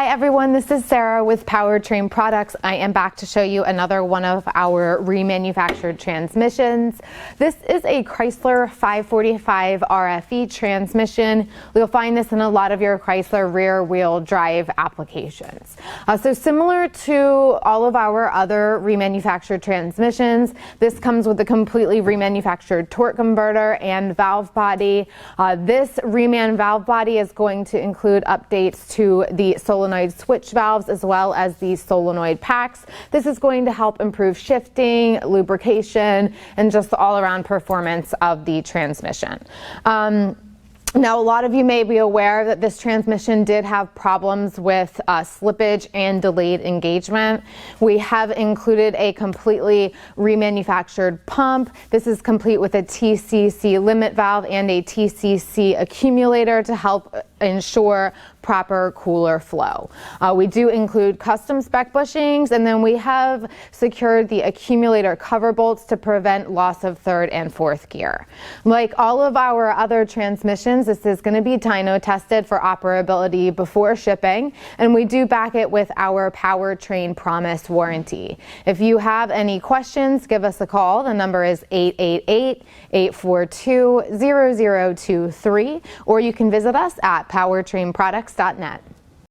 Hi everyone, this is Sarah with Powertrain Products. I am back to show you another one of our remanufactured transmissions. This is a Chrysler 545 RFE transmission. You'll find this in a lot of your Chrysler rear wheel drive applications. So similar to all of our other remanufactured transmissions, this comes with a completely remanufactured torque converter and valve body. This reman valve body is going to include updates to the solenoid switch valves as well as the solenoid packs. This is going to help improve shifting, lubrication, and just the all-around performance of the transmission. Now, a lot of you may be aware that this transmission did have problems with slippage and delayed engagement. We have included a completely remanufactured pump. This is complete with a TCC limit valve and a TCC accumulator to help ensure proper cooler flow. We do include custom spec bushings, and then we have secured the accumulator cover bolts to prevent loss of third and fourth gear. Like all of our other transmissions, this is going to be dyno tested for operability before shipping, and we do back it with our Powertrain Promise warranty. If you have any questions, give us a call. The number is 888-842-0023, or you can visit us at powertrainproducts.net.